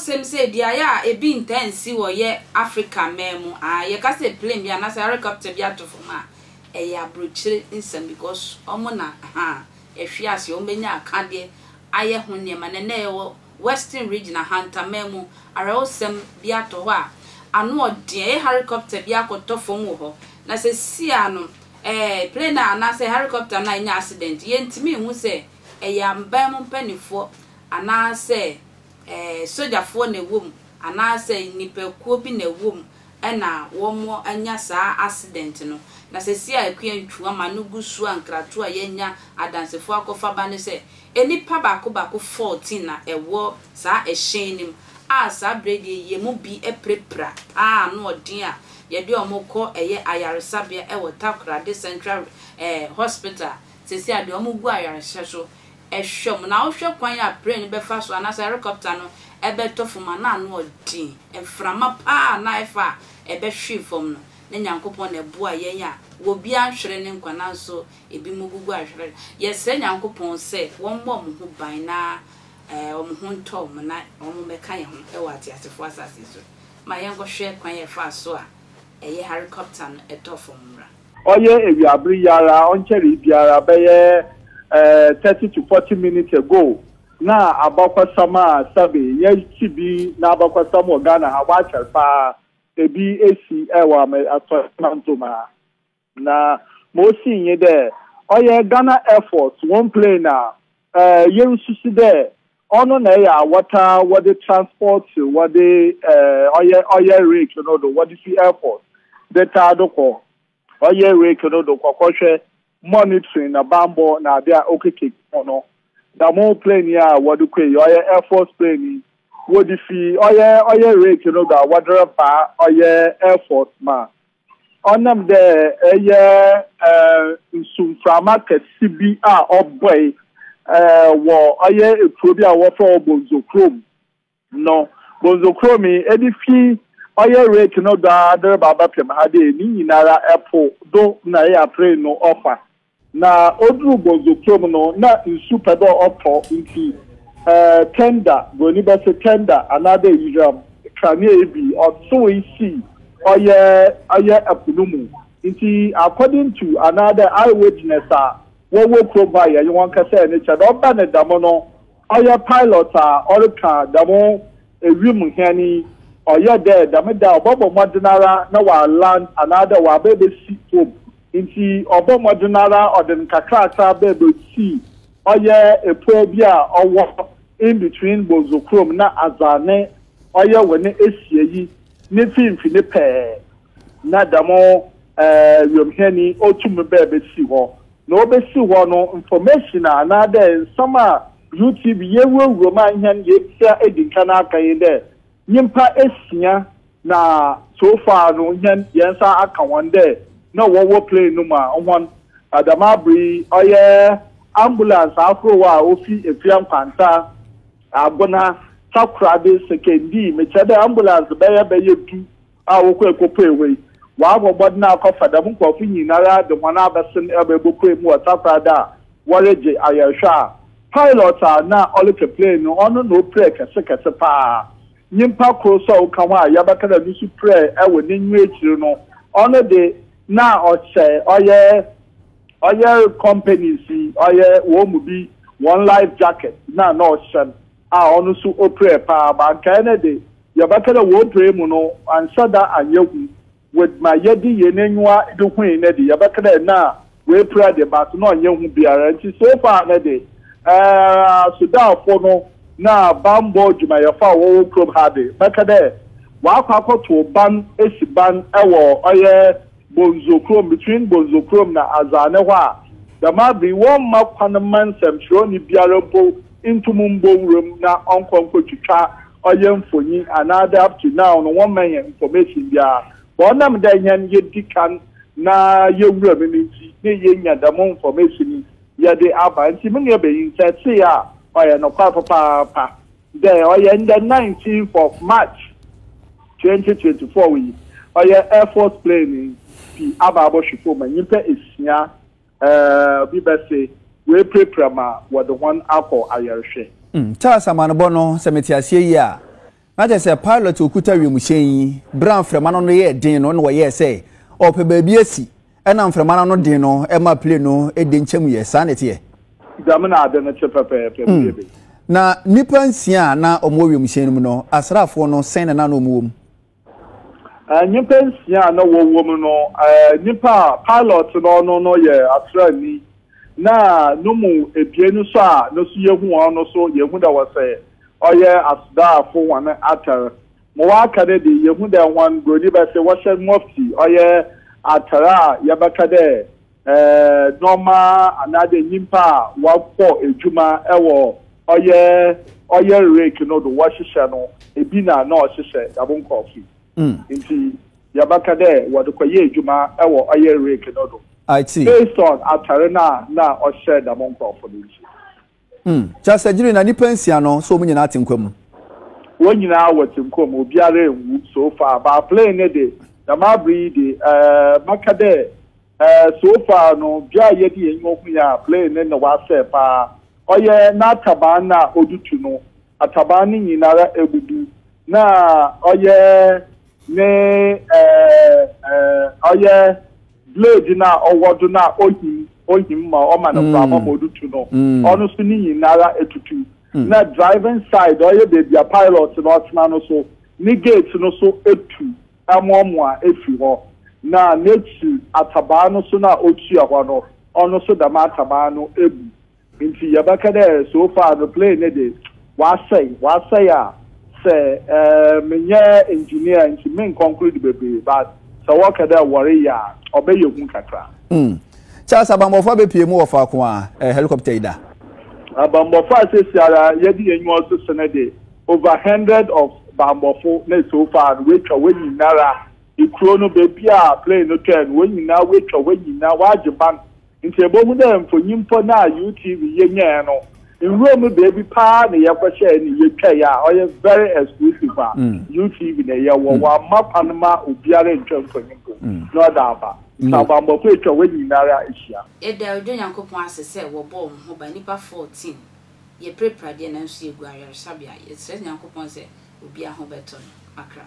sem say dia ya e bi intense wo ye Africa memu ye ka say plane bia na say helicopter bia to foma e ya brochire insem because omo na ehwe ase o menya akade aye ho ne ma ne wo Western region Hunter memu ara osem bia to ho a anu odie helicopter bia koto fom ho na say sia no plane na say helicopter na nya accident ye ntimi hu say e ya mbam mpanifo ana say soldier for na wom ana say nipakuo bi na wom na womo anya saa accident no na se sia akuantwu ama no gusu ankratu a yenya adansefo akofa ba ne se enipa bako 14 na ewo saa ehyenim a saa bredi yemu bi eprepra no odin a ye de omoko eye ayaresabia ewo Takoradi Central Hospital se sia de omogu ayareshe so ehwem na wo hwe kwan ya plane be fa so ana helicopter no ebe tofuma na no odin eframa pa na efa ebe hwe fom no ne nyankopon na bua yenya wo bia hwere ne nkwana so ebi mugugu ahwere yese nyankopon se won bɔ mo ho ban na o mo ho ntɔ mo na o mo meka ye ho e wa atiasefo asase so ma yengo hwe kwan ye fa so a eye helicopter no etofo mra oye ewi abri yara oncheri biara beye 30 to 40 minutes ago na abakwasama sabe ye chibi na abakwasama Ghana ha wa cherpa ebi esi ewa me atọmantoma na mo si nye de oye Ghana Air Force one plane na yerususi de ono na ya water what the transport what the oye rake no do what the Air Force the tadoko oye rake no do kwahwe monitoring na bambo na dia okeke no da mo plane ya what the oye Air Force plane what the oye rake no do wadra pa oye Air Force ma onam de nsumframa kasibi a oboy wo oye eprobi a wo for bonzokrom no bonzokrom edifi oye rate no da der baba pem hade ni nyinara epo do na ya train no offer na odru bonzokrom no na nsupedo opo nti tender goni be se tender another usual kranie ebi so isi oye apunumu nti according to another eyewitness wo provide you wan ka say ne cha do ba ne damo no oye pilot orika damo ewim hani oye there damo da obobo modinara na wa land another wa bebe si home nti obobo modinara odin kakrata bebe si oye epo bi a owo in between bozokrom na azane oye woni esieyi ne fimfini pe na damo yomhani otum bebe si ho na obesi ho no information na there some YouTube yewu roman hen ye tia edinka na akan de nyimpa esia na so far no hen yensa aka won de na wo play no ma won adamabri oye ambulance afro wa ofi efiam kwanta abona Takoradi sekendi me chede ambulance beye tu a wo ko ekopewe wa agbogbod na akofa da mu kofu nyinara de mona abesin ebebope mu Takoradi wareje ayehwa pilot na olike plane no ono no pre kese pa nyimpa kroso kanwa yabaka da nisu pre ewe ninwe ekiri no ono de na oche oye companies oye wo mu bi one life jacket na oche ono su opre pa ba kana de yabaka da wo pre mu no ansada anyehu with my yedi yenenwa de hwin na de yabaka da na we pre de ba no anyehu biara nti so far na de Sudan for no na bambo juma ya fa wo club hade baka de wa akwa to ban esiban ewo oye bonzokrom between bonzokrom na azane hwa da ma bi won makwan man sem shiro ni biara bo intumumbo room na onkonko twitwa oye mfonyi another up to now no one man information bia bonam da nyan yedikan na yewura miniti ne yenya da mo information ya de aba nti munye be insetse ya oya no kwa papa there oya in the 19th of March 2024 we oya Air Force plane pi aba abo shifo manyimpa esia bi be say we prepare ma what the one alcohol ayerhwe ta samano bono semetiasie yi a na je say pilot okuta wiemhyen bran frema no ye den no ye say ope baabi asi ena frema no den no e ma plane no e de ncham ye sa ne te damna ade no chepepe na nipa nsia na omo wiemhyen mu no asrafo no sen na no omo nipa nsia na wo no nipa pilot no ye asrani na no mu ebienu so a no so yehu ono so yehu da wose oye asda fo wan atar mo wa kade de yehu da wan godi ba se wo shed mufti oye atara ya baka de normal anade nyimpa wa ko ejuma ewo oye rake no do wa hihye no ebi na o hihye yabon coffee nti ya baka de wo do koye ejuma ewo oye rake no do I see. Based on atarena na o share the monk of the just ajiri na nipa nsia no so mu nyina atenkwam won nyina watenkwam obiara enwu so far ba play ne de the mabri de makade so far no bia ye de enwo hu ya play ne na wa se pa oye na taban na odutu no ataban ni nyinara ebudu na oye ne oye blade na owodo na ohim ma o ma na brama modutu no onu so ni nyinara etutu na driving side oye baby a pilot no otna no so ni gate no so etu amomoa efi ho na nechi ataba no so na otu ahwa no onu so da ma ataba no ebu nti yabaka de so far the plane ne de wa say a say menye engineer nti men conclude baby but so what can that worry ya obey you kakra Charles abambofo be pie mu ofa ko a helicopter ida abambofo asesiara yedi enyu so senede over 100 of bambofo na so far we twa we nyinara ikro no baby a plane no turn we nyina we twa we nyina wajiban nti ebomu da mfonyimpo na UTV yenye no nruomu baby pa na yakwahye ni yetwa ya oye very exclusive UTV na ye wo wa mapanma obiare ntwa mfonyimpo no daba sabambo ko etwa we nyinara ehia eda ojo nyankopon asese wo bom ho ba nipa 14 ye prepare de na nso egu ayare sabia ye sese nyankopon se obi aho beto akra